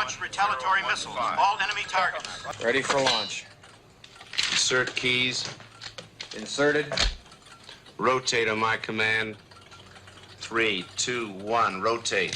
Launch retaliatory missiles. All enemy targets. Ready for launch. Insert keys. Inserted. Rotate on my command. 3, 2, 1, rotate.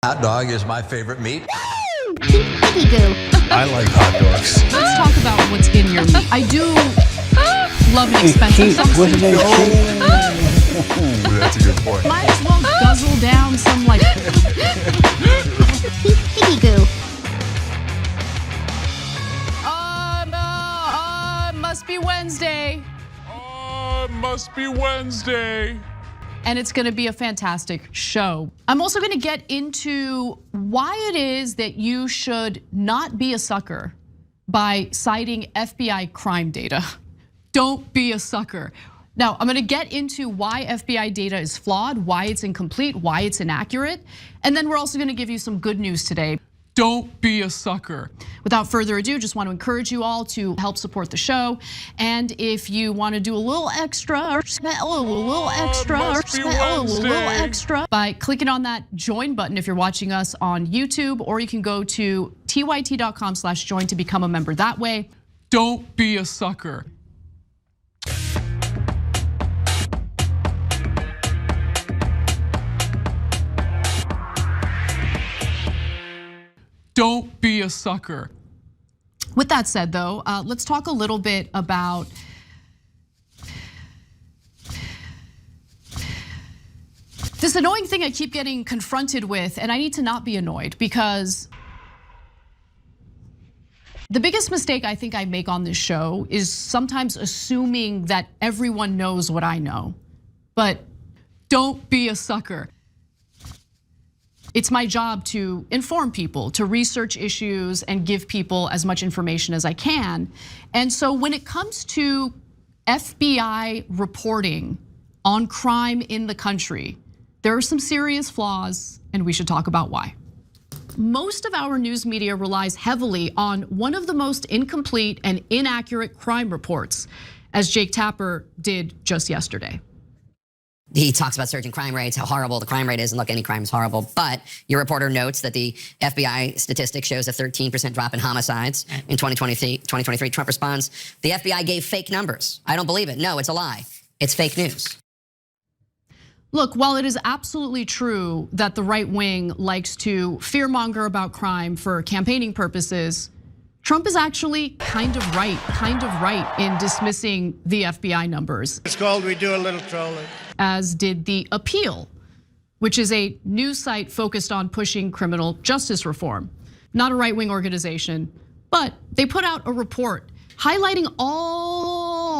Hot dog is my favorite meat. Piggy goo. I like hot dogs. Let's talk about what's in your meat. I do love an expensive something. That's a good point. Might as well guzzle down some like Piggy goo. Must be Wednesday. Must be Wednesday. And it's going to be a fantastic show. I'm also going to get into why it is that you should not be a sucker by citing FBI crime data. Don't be a sucker. Now, I'm going to get into why FBI data is flawed, why it's incomplete, why it's inaccurate. And then we're also going to give you some good news today. Don't be a sucker. Without further ado, just want to encourage you all to help support the show. And if you want to do a little extra by clicking on that join button if you're watching us on YouTube, or you can go to tyt.com/join to become a member that way. Don't be a sucker. Don't be a sucker. With that said though, let's talk a little bit about this annoying thing I keep getting confronted with, and I need to not be annoyed because The biggest mistake I think I make on this show is sometimes assuming that everyone knows what I know. But don't be a sucker. It's my job to inform people, to research issues and give people as much information as I can. And so when it comes to FBI reporting on crime in the country, there are some serious flaws, and we should talk about why. Most of our news media relies heavily on one of the most incomplete and inaccurate crime reports, as Jake Tapper did just yesterday. He talks about surging crime rates, how horrible the crime rate is, and look, any crime is horrible. But your reporter notes that the FBI statistic shows a 13% drop in homicides in 2023. Trump responds, the FBI gave fake numbers. I don't believe it. No, it's a lie. It's fake news. Look, while it is absolutely true that the right wing likes to fearmonger about crime for campaigning purposes, Trump is actually kind of right in dismissing the FBI numbers. It's called We Do a Little Trolling. As did The Appeal, which is a news site focused on pushing criminal justice reform. Not a right-wing organization, but they put out a report highlighting all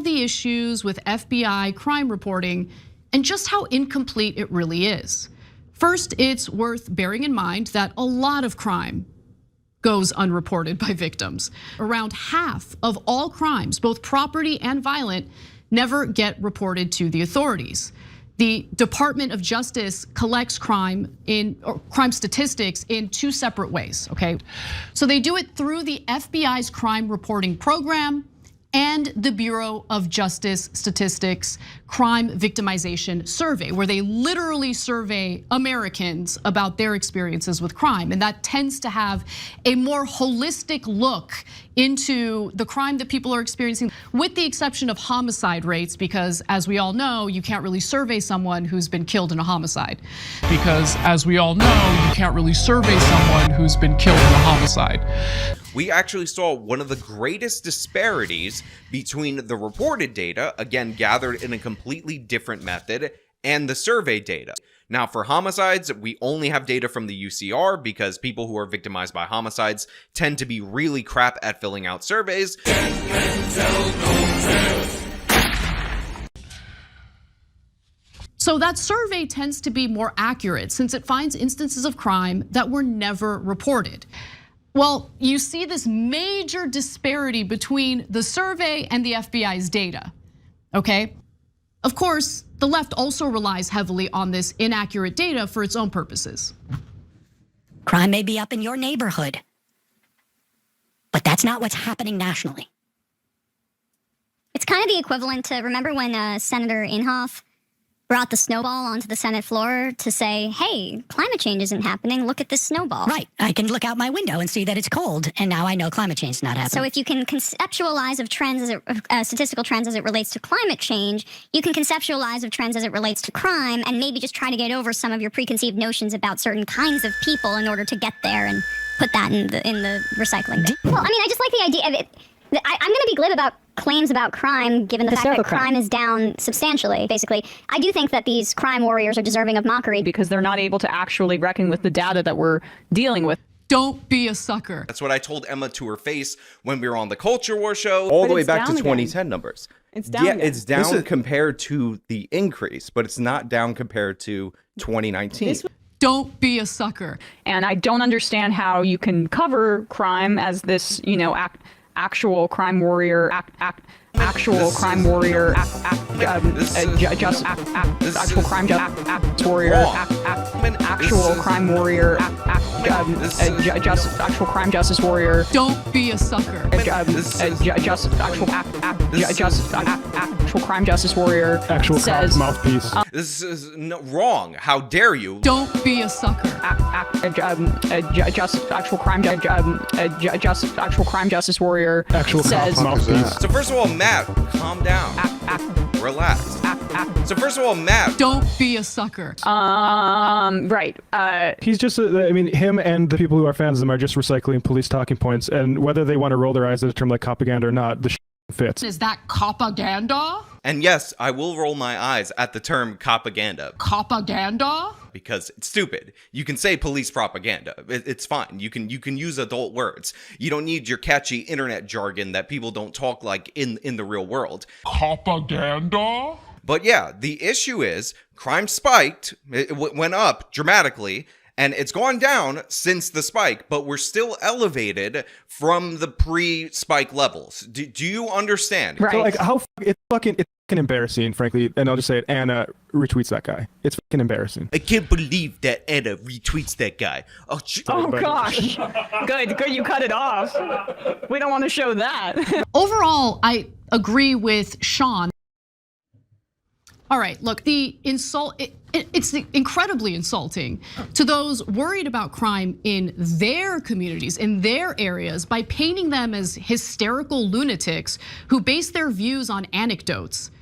the issues with FBI crime reporting and just how incomplete it really is. First, it's worth bearing in mind that a lot of crime goes unreported by victims. Around half of all crimes, both property and violent, never get reported to the authorities. The Department of Justice collects crime statistics in two separate ways, okay? So they do it through the FBI's crime reporting program and the Bureau of Justice Statistics Crime Victimization Survey, where they literally survey Americans about their experiences with crime. And that tends to have a more holistic look into the crime that people are experiencing, with the exception of homicide rates, because as we all know, you can't really survey someone who's been killed in a homicide. Because as we all know, you can't really survey someone who's been killed in a homicide. We actually saw one of the greatest disparities between the reported data, again gathered in a completely different method, and the survey data. Now for homicides, we only have data from the UCR because people who are victimized by homicides tend to be really crap at filling out surveys. So that survey tends to be more accurate since it finds instances of crime that were never reported. Well, you see this major disparity between the survey and the FBI's data, okay? Of course, the left also relies heavily on this inaccurate data for its own purposes. Crime may be up in your neighborhood, but that's not what's happening nationally. It's kind of the equivalent to, remember when Senator Inhofe brought the snowball onto the Senate floor to say, hey, climate change isn't happening, look at this snowball. Right, I can look out my window and see that it's cold, and now I know climate change is not happening. So if you can conceptualize of trends, statistical trends as it relates to climate change, you can conceptualize of trends as it relates to crime, and maybe just try to get over some of your preconceived notions about certain kinds of people in order to get there and put that in the recycling bin. Well, I mean, I just like the idea of it. I'm going to be glib about claims about crime, given the fact that crime is down substantially, basically. I do think that these crime warriors are deserving of mockery because they're not able to actually reckon with the data that we're dealing with. Don't be a sucker. That's what I told Emma to her face when we were on the Culture War show. All the way back to 2010 numbers. It's down. Yeah, it's down compared to the increase, but it's not down compared to 2019. Don't be a sucker. And I don't understand how you can cover crime as this, actual crime warrior, actual crime warrior, actual crime warrior, actual crime warrior, actual crime justice warrior. Don't be a sucker. Actual crime justice warrior. Actual says, mouthpiece. This is wrong. How dare you? Don't be a sucker. Actual crime justice warrior. Actual says, mouthpiece. So first of all, Matt, calm down. Relax. So first of all, Matt. Don't be a sucker. Right. He's just, him and the people who are fans of him are just recycling police talking points, and whether they want to roll their eyes at a term like propaganda or not, the fits. Is that propaganda? And yes, I will roll my eyes at the term propaganda. Propaganda? because it's stupid. You can say police propaganda. It's fine. You can use adult words. You don't need your catchy internet jargon that people don't talk like in the real world. Propaganda? But yeah, the issue is crime spiked. It went up dramatically. And it's gone down since the spike, but we're still elevated from the pre-spike levels. Do you understand? Right. So like it's fucking embarrassing, frankly. And I'll just say it. Anna retweets that guy. It's fucking embarrassing. I can't believe that Anna retweets that guy. Oh gosh. Good. You cut it off. We don't want to show that. Overall, I agree with Sean. All right, look, the insult, it's incredibly insulting to those worried about crime in their communities, in their areas, by painting them as hysterical lunatics who base their views on anecdotes.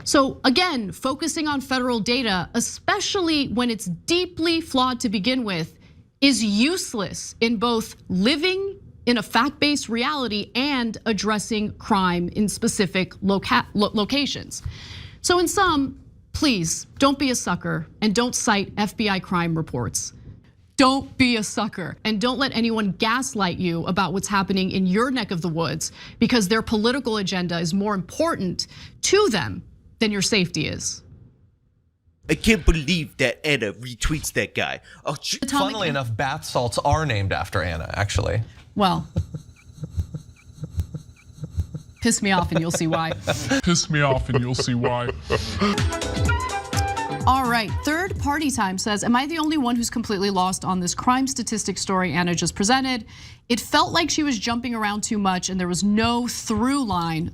So again, focusing on federal data, especially when it's deeply flawed to begin with, is useless in both living in a fact-based reality and addressing crime in specific locations. So in sum, please don't be a sucker and don't cite FBI crime reports. Don't be a sucker and don't let anyone gaslight you about what's happening in your neck of the woods because their political agenda is more important to them than your safety is. I can't believe that Anna retweets that guy. Funnily enough, bath salts are named after Anna, actually. Well, piss me off and you'll see why. Piss me off and you'll see why. All right, third party time says, am I the only one who's completely lost on this crime statistic story Anna just presented? It felt like she was jumping around too much and there was no through line.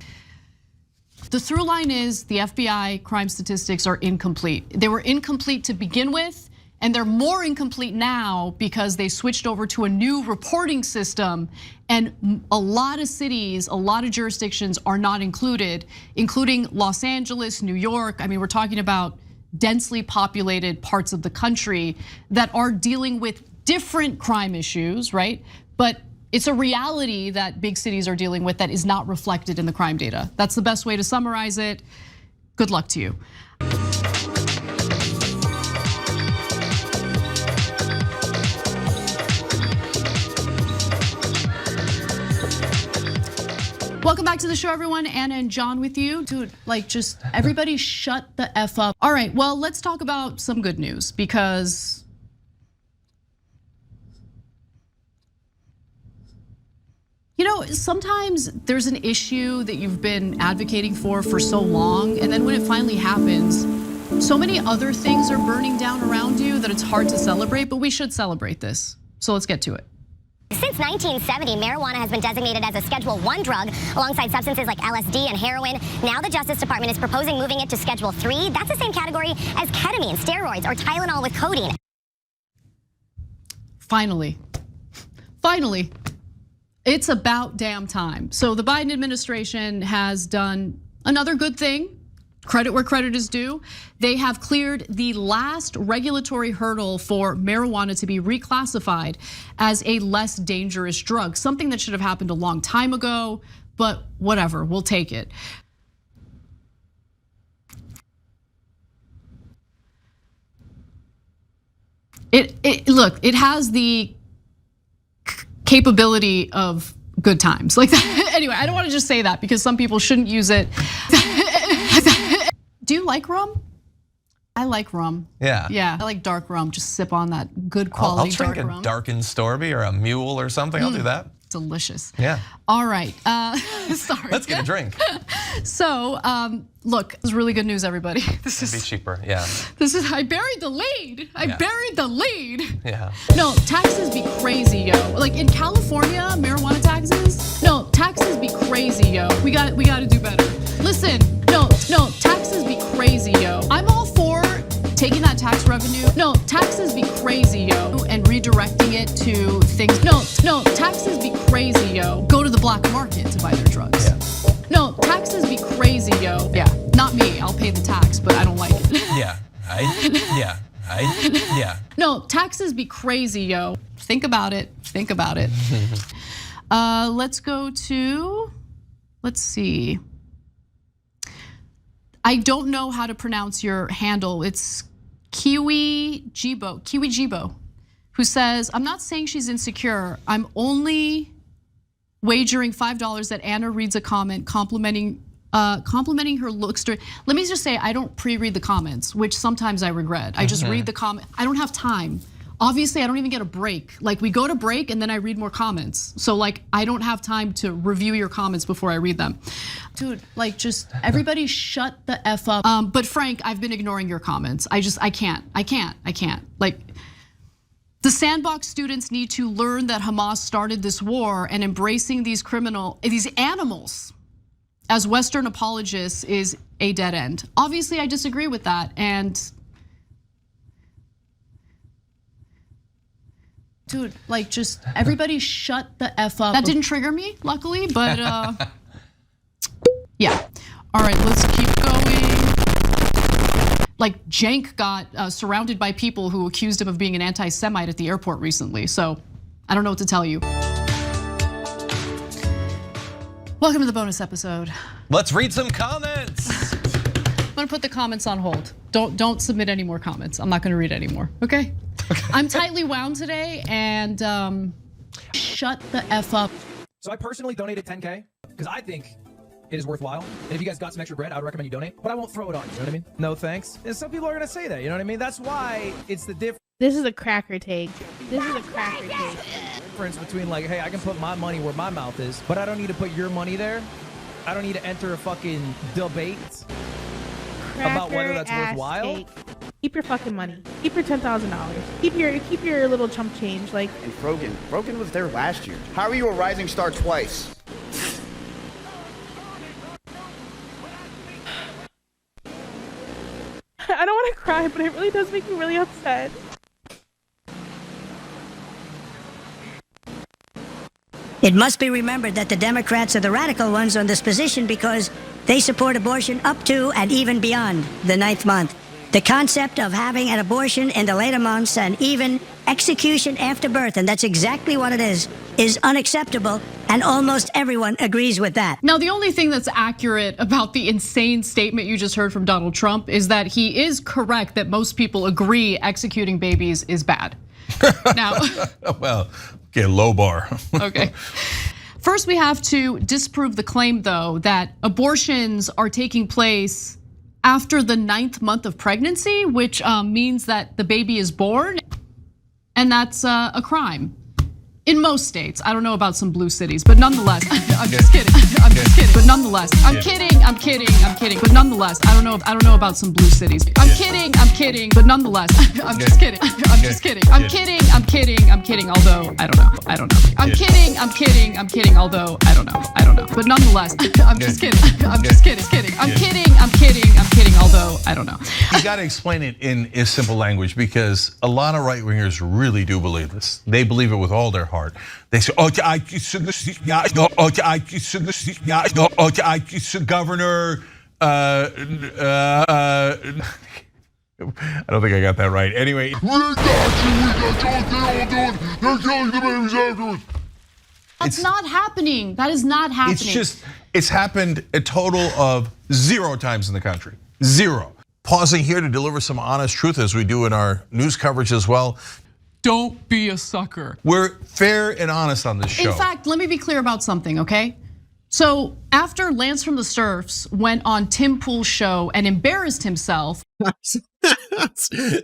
The through line is the FBI crime statistics are incomplete. They were incomplete to begin with, and they're more incomplete now because they switched over to a new reporting system, and a lot of cities, a lot of jurisdictions are not included, including Los Angeles, New York. I mean, we're talking about densely populated parts of the country that are dealing with different crime issues, right? But it's a reality that big cities are dealing with that is not reflected in the crime data. That's the best way to summarize it. Good luck to you. Welcome back to the show, everyone. Anna and John with you. Dude, like, just everybody shut the F up. All right, well, let's talk about some good news because you know, sometimes there's an issue that you've been advocating for so long, and then when it finally happens, so many other things are burning down around you that it's hard to celebrate, but we should celebrate this. So let's get to it. Since 1970, marijuana has been designated as a Schedule I drug alongside substances like LSD and heroin. Now the Justice Department is proposing moving it to Schedule III. That's the same category as ketamine, steroids, or Tylenol with codeine. Finally, it's about damn time. So the Biden administration has done another good thing. Credit where credit is due. They have cleared the last regulatory hurdle for marijuana to be reclassified as a less dangerous drug, something that should have happened a long time ago, but whatever, we'll take it. Look, it has the capability of good times. Like that. Anyway, I don't want to just say that because some people shouldn't use it. Do you like rum? I like rum. Yeah. Yeah, I like dark rum. Just sip on that good quality dark rum. I'll drink a darkened Storby or a mule or something. I'll do that. Delicious. Yeah. All right. Sorry. Let's get a drink. So, look, this is really good news, everybody. This It'd be cheaper. Yeah. I buried the lead. I buried the lead. Yeah. No, taxes be crazy, yo. Like in California, marijuana taxes. No, taxes be crazy, yo. We got to do better. Listen, no, taxes be crazy, yo. I'm all for taking that tax revenue. No, taxes be crazy, yo, and redirecting it to things. No, taxes be crazy, yo. Go to the black market to buy their drugs. Yeah. No, taxes be crazy, yo. Yeah, not me. I'll pay the tax, but I don't like it. Yeah. Yeah. No, taxes be crazy, yo. Think about it. Let's go to. Let's see. I don't know how to pronounce your handle. It's Kiwi Jibo, who says, I'm not saying she's insecure. I'm only wagering $5 that Anna reads a comment complimenting her looks. Let me just say, I don't pre-read the comments, which sometimes I regret. I just read the comment. I don't have time. Obviously, I don't even get a break. Like, we go to break and then I read more comments. So like, I don't have time to review your comments before I read them. Dude, like, just everybody shut the F up. But Frank, I've been ignoring your comments. I can't. Like, the Sandbox students need to learn that Hamas started this war, and embracing these animals as Western apologists is a dead end. Obviously, I disagree with that. And dude, like, just everybody shut the F up. That didn't trigger me, luckily, but yeah. All right, let's keep going. Like, Cenk got surrounded by people who accused him of being an anti-Semite at the airport recently. So I don't know what to tell you. Welcome to the bonus episode. Let's read some comments. I'm gonna put the comments on hold. Don't submit any more comments. I'm not gonna read anymore, okay? I'm tightly wound today, and shut the F up. So I personally donated 10K because I think it is worthwhile. And if you guys got some extra bread, I would recommend you donate, but I won't throw it on you, know what I mean? No thanks. And some people are gonna say that, you know what I mean? That's why it's the difference. This is a cracker take. Difference between, like, hey, I can put my money where my mouth is, but I don't need to put your money there. I don't need to enter a fucking debate about whether that's worthwhile. Take. Keep your fucking money. Keep your $10,000. Keep your little chump change. Like, and Frogan was there last year. How are you a rising star twice? I don't want to cry, but it really does make me really upset. It must be remembered that the Democrats are the radical ones on this position because they support abortion up to and even beyond the 9th month. The concept of having an abortion in the later months and even execution after birth, and that's exactly what it is unacceptable, and almost everyone agrees with that. Now, the only thing that's accurate about the insane statement you just heard from Donald Trump is that he is correct that most people agree executing babies is bad. Now, well, okay, low bar. Okay. First, we have to disprove the claim, though, that abortions are taking place after the 9th month of pregnancy, which means that the baby is born, and that's a crime. In most states, I don't know about some blue cities, but nonetheless, I'm just kidding. I'm just kidding, but nonetheless, I'm kidding. But nonetheless, I don't know about some blue cities. I'm kidding, but nonetheless, I'm just kidding. I'm just kidding. I'm kidding, although I don't know. I'm kidding, although I don't know. But nonetheless, I'm just kidding. I'm kidding, although I don't know. You got to explain it in simple language because a lot of right-wingers really do believe this. They believe it with all their heart. They say, Governor, I don't think I got that right. Anyway. That's not happening. That is not happening. It's happened a total of 0 times in the country. 0. Pausing here to deliver some honest truth as we do in our news coverage as well. Don't be a sucker. We're fair and honest on this show. In fact, let me be clear about something, okay? So after Lance from the Surfs went on Tim Pool's show and embarrassed himself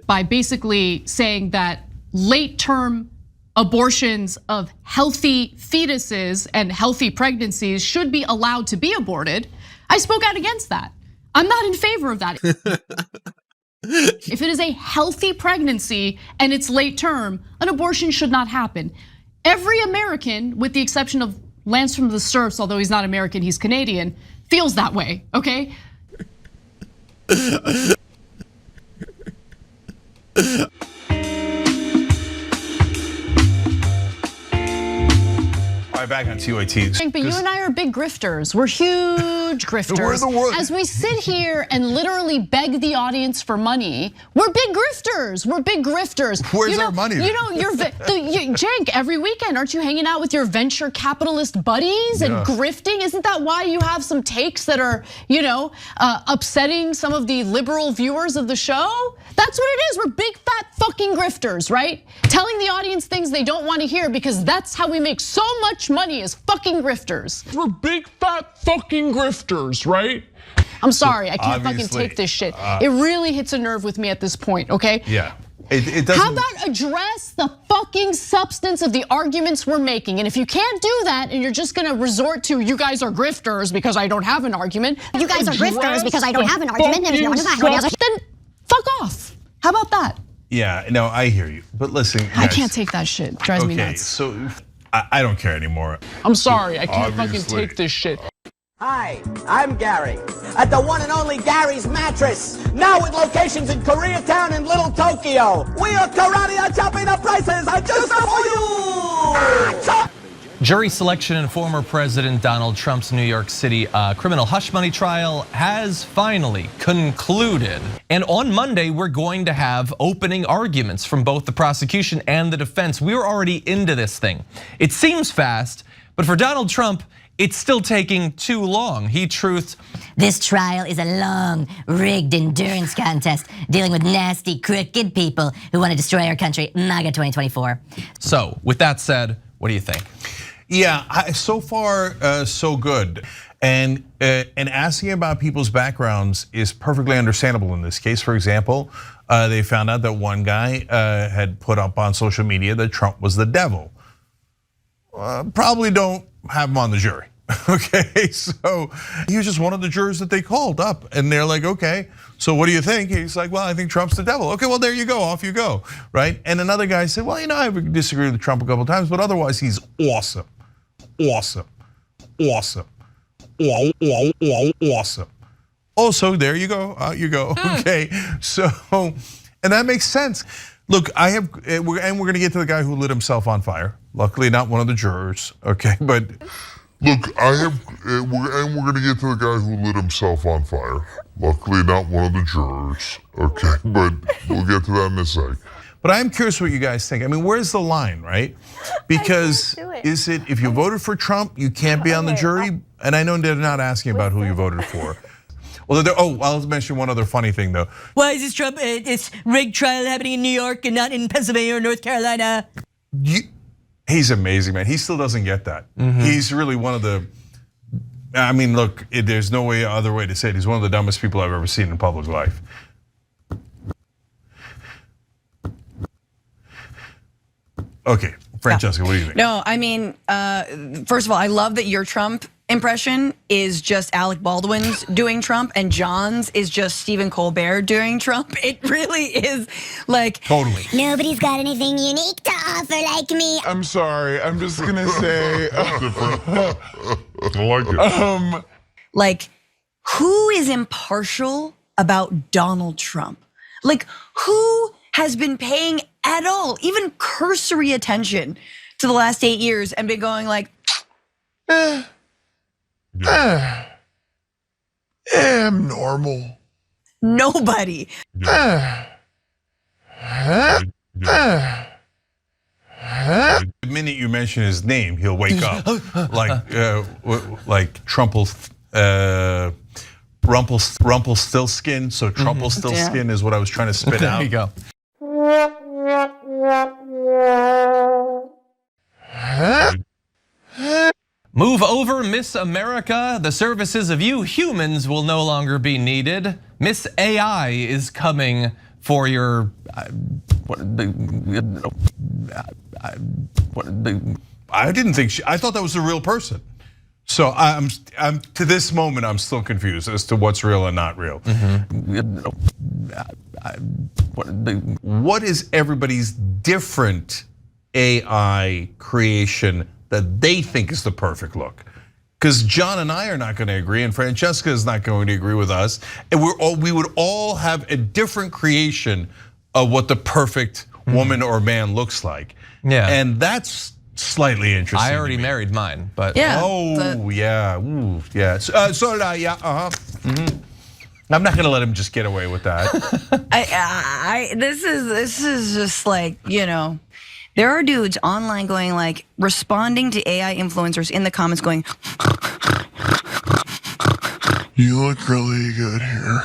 by basically saying that late-term abortions of healthy fetuses and healthy pregnancies should be allowed to be aborted, I spoke out against that. I'm not in favor of that. If it is a healthy pregnancy and it's late term, an abortion should not happen. Every American, with the exception of Lance from the Surfs, although he's not American, he's Canadian, feels that way, okay? All right, back on TYT. But you and I are big grifters. We're huge grifters. We're the world. As we sit here and literally beg the audience for money, we're big grifters. We're big grifters. Where's our money? You know, Cenk, every weekend, aren't you hanging out with your venture capitalist buddies and grifting? Isn't that why you have some takes that are, upsetting some of the liberal viewers of the show? That's what it is. We're big fat fucking grifters, right? Telling the audience things they don't want to hear because that's how we make so much money as fucking grifters. We're big fat fucking grifters, right? I'm sorry, I can't fucking take this shit. It really hits a nerve with me at this point, okay? Yeah. It doesn't. How about address the fucking substance of the arguments we're making? And if you can't do that and you're just gonna resort to, you guys are grifters because I don't have an argument. You guys are grifters because I don't have an argument. And if you want to then fuck off. How about that? Yeah, no, I hear you. But listen, guys, I can't take that shit. It drives me nuts. So I don't care anymore. I'm sorry, I can't fucking take this shit. Hi, I'm Gary at the one and only Gary's Mattress. Now with locations in Koreatown and Little Tokyo. We are karate chopping the prices just for you. Jury selection in former President Donald Trump's New York City criminal hush money trial has finally concluded. And on Monday, we're going to have opening arguments from both the prosecution and the defense. We're already into this thing. It seems fast, but for Donald Trump, it's still taking too long. He truthed, "This trial is a long, rigged endurance contest dealing with nasty, crooked people who want to destroy our country. MAGA 2024. So with that said, what do you think? Yeah, so far so good. And asking about people's backgrounds is perfectly understandable in this case. For example, they found out that one guy had put up on social media that Trump was the devil. Probably don't have him on the jury. Okay, so he was just one of the jurors that they called up, and they're like, okay, so what do you think? He's like, well, I think Trump's the devil. Okay, well, there you go, off you go, right? And another guy said, well, I disagree with Trump a couple times, but otherwise he's awesome, awesome, awesome, awesome. Oh, so there you go, out you go. Okay, so, and that makes sense. Look, and we're gonna get to the guy who lit himself on fire. Luckily, not one of the jurors, okay, but. Look, and we're gonna get to the guy who lit himself on fire. Luckily, not one of the jurors. Okay, but we'll get to that in a sec. But I'm curious what you guys think. I mean, where's the line, right? Because is it if you voted for Trump, you can't be on the jury? And I know they're not asking about who you voted for. Well, I'll mention one other funny thing though. Why is this Trump? It's rigged trial happening in New York and not in Pennsylvania or North Carolina. He's amazing, man. He still doesn't get that. He's really one of the. I mean, look, there's no other way to say it. He's one of the dumbest people I've ever seen in public life. Okay, Francesca, what do you think? No, I mean, first of all, I love that your Trump impression is just Alec Baldwin's doing Trump and John's is just Stephen Colbert doing Trump. It really is like totally. Nobody's got anything unique to offer like me. I'm sorry, I'm just gonna say I like it. Like, who is impartial about Donald Trump? Like, who has been paying at all, even cursory attention to the last 8 years and been going like, I'm normal. Nobody. The minute you mention his name, he'll wake up like Rumpelstiltskin. So Trumpelstiltskin is what I was trying to spit out. There you go. Move over, Miss America. The services of you humans will no longer be needed. Miss AI is coming for your. I didn't think I thought that was a real person. So I'm to this moment I'm still confused as to what's real and not real. What is everybody's different AI creation that they think is the perfect look? Because John and I are not going to agree, and Francesca is not going to agree with us, and we would all have a different creation of what the perfect woman or man looks like. Yeah, and that's slightly interesting. I already married mine, but Yeah, oh yeah, ooh, yeah. I'm not gonna let him just get away with that. This is just like, you know, there are dudes online going like responding to AI influencers in the comments going, You look really good here.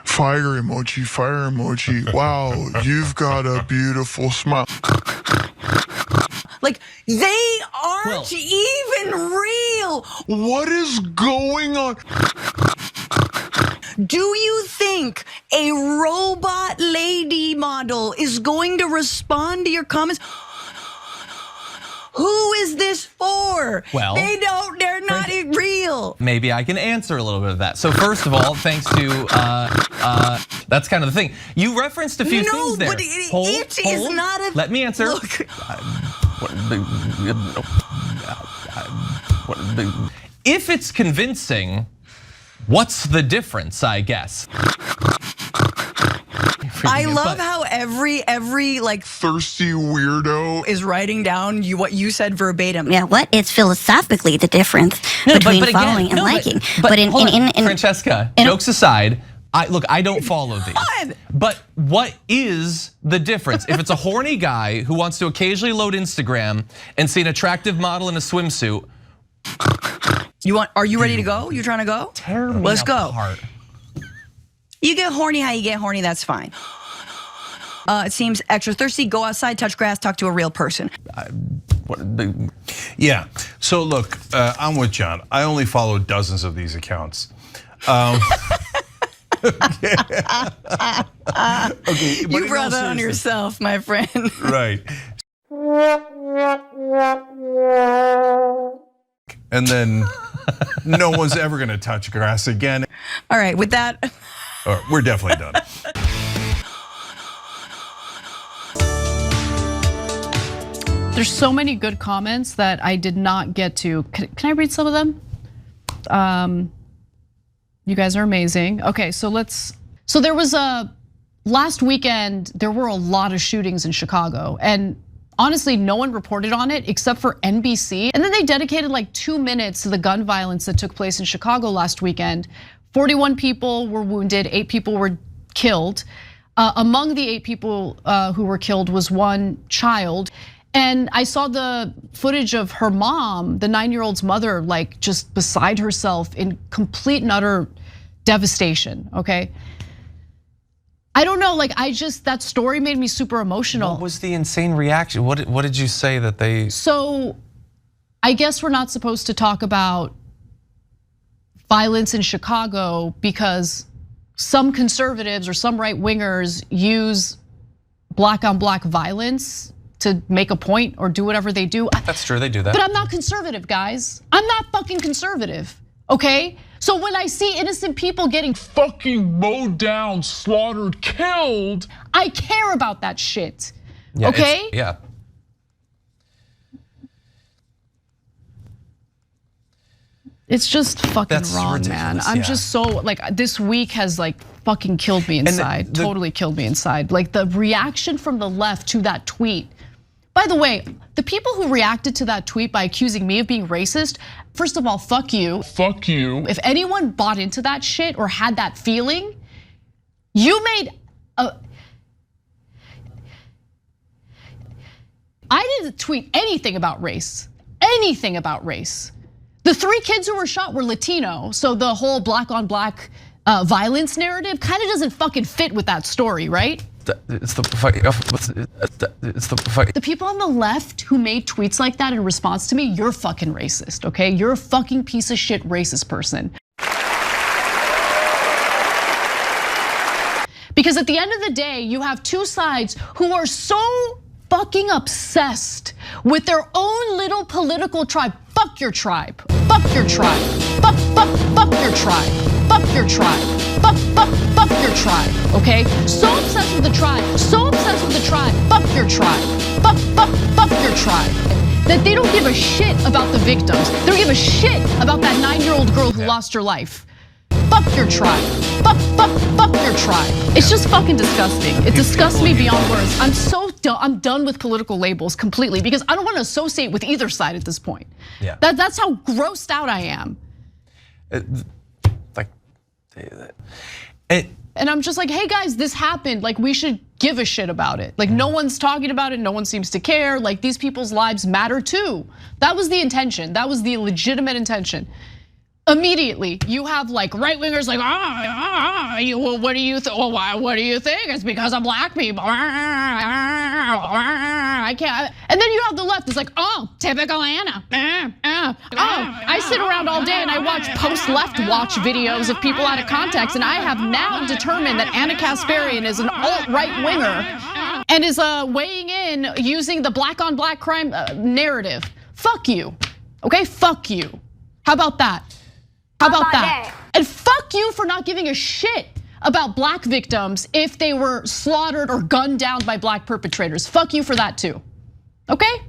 Fire emoji, fire emoji. Wow, you've got a beautiful smile. like they aren't even real. What is going on? Do you think a robot lady model is going to respond to your comments? Who is this for? Well, they're not real. Maybe I can answer a little bit of that. So first of all, thanks to, that's kind of the thing. You referenced a few things there. No, but it is not a... Let me answer. Look. If it's convincing, what's the difference, I guess? I love how every like thirsty weirdo is writing down what you said verbatim. Yeah, what? It's philosophically the difference between following and liking. But in Francesca, jokes aside, I don't follow these. But what is the difference? If it's a horny guy who wants to occasionally load Instagram and see an attractive model in a swimsuit. Are you ready to go? You trying to go? Let's go. You get horny how you get horny, that's fine. It seems extra thirsty, go outside, touch grass, talk to a real person. Yeah, so look, I'm with John. I only follow dozens of these accounts. Okay, You brought that on yourself, my friend. Right. And then no one's ever gonna touch grass again. All right, with that. We're definitely done. There's so many good comments that I did not get to. Can I read some of them? You guys are amazing. Okay, so there was last weekend, there were a lot of shootings in Chicago, and honestly, no one reported on it except for NBC. And then they dedicated like 2 minutes to the gun violence that took place in Chicago last weekend. 41 people were wounded, 8 people were killed. Among the 8 people who were killed was one child. And I saw the footage of her mom, the 9-year-old's mother, like just beside herself in complete and utter devastation, okay? I don't know, like that story made me super emotional. What was the insane reaction? What did you say that they? So I guess we're not supposed to talk about violence in Chicago because some conservatives or some right wingers use black on black violence to make a point or do whatever they do. That's true, they do that. But I'm not conservative, guys. I'm not fucking conservative, okay? So when I see innocent people getting fucking mowed down, slaughtered, killed, I care about that shit, okay? Yeah. It's just fucking wrong, man. I'm just so like this week has like fucking killed me inside. Totally killed me inside. Like the reaction from the left to that tweet. By the way, the people who reacted to that tweet by accusing me of being racist, first of all, fuck you. Fuck you. If anyone bought into that shit or had that feeling, you made I didn't tweet anything about race. Anything about race. The 3 kids who were shot were Latino, so the whole black on black violence narrative kind of doesn't fucking fit with that story, right? The people on the left who made tweets like that in response to me, you're fucking racist, okay? You're a fucking piece of shit racist person. Because at the end of the day, you have 2 sides who are so fucking obsessed with their own little political tribe. Fuck your tribe. Fuck your tribe. Fuck your tribe. Fuck your tribe. Fuck your tribe. Okay? So obsessed with the tribe. So obsessed with the tribe. Fuck your tribe. Fuck your tribe. That they don't give a shit about the victims. They don't give a shit about that 9-year-old girl who lost her life. Fuck your tribe. Fuck your tribe. It's just fucking disgusting. It disgusts me beyond words. I'm so I'm done with political labels completely because I don't want to associate with either side at this point. Yeah. That's how grossed out I am. And I'm just like, hey guys, this happened. Like, we should give a shit about it. Like, no one's talking about it. No one seems to care. Like, these people's lives matter too. That was the intention. That was the legitimate intention. Immediately, you have like right wingers like, what do you think? Well, what do you think? It's because of black people. I can't. And then you have the left. It's like, oh, typical Anna. I sit around all day and I watch post-left watch videos of people out of context, and I have now determined that Anna Kasparian is an alt-right winger and is weighing in using the black on black crime narrative. Fuck you. Okay, fuck you. How about that? How about that? And fuck you for not giving a shit about black victims if they were slaughtered or gunned down by black perpetrators. Fuck you for that too, okay?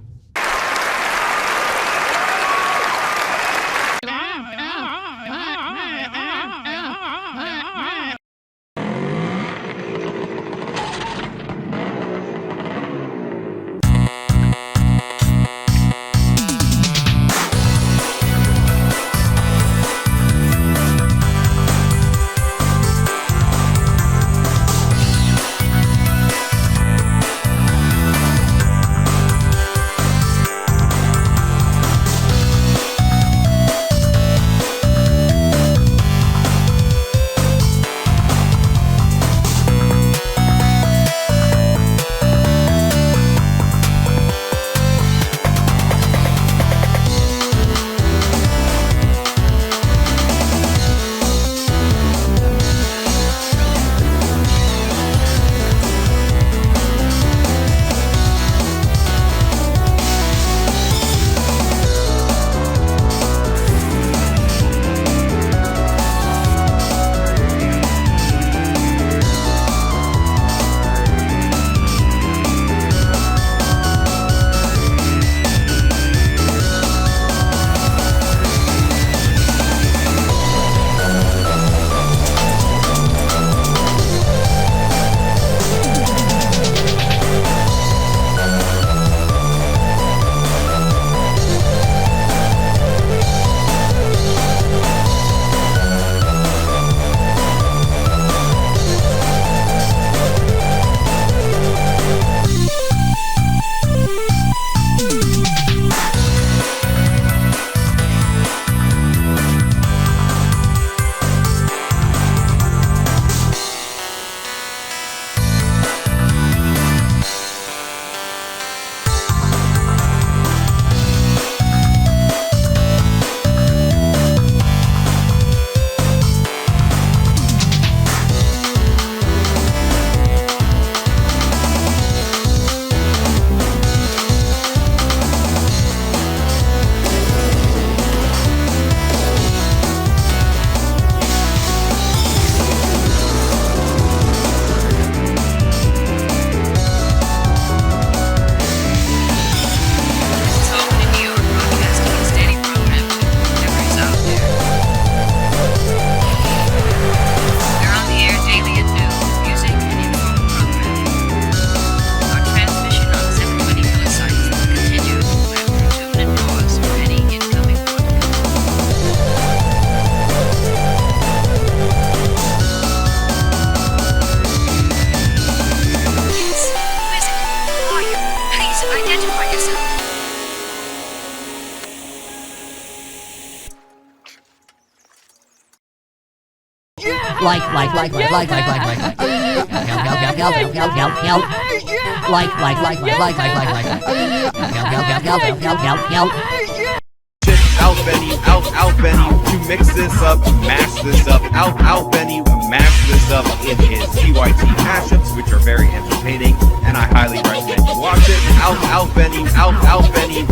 Out Benny, out Benny, to mix this up, mash this up, out Benny, mash this up in his TYT mashups, which are very entertaining, and I highly recommend you watch it. Out Benny, out Benny.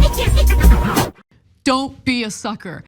Don't be a sucker.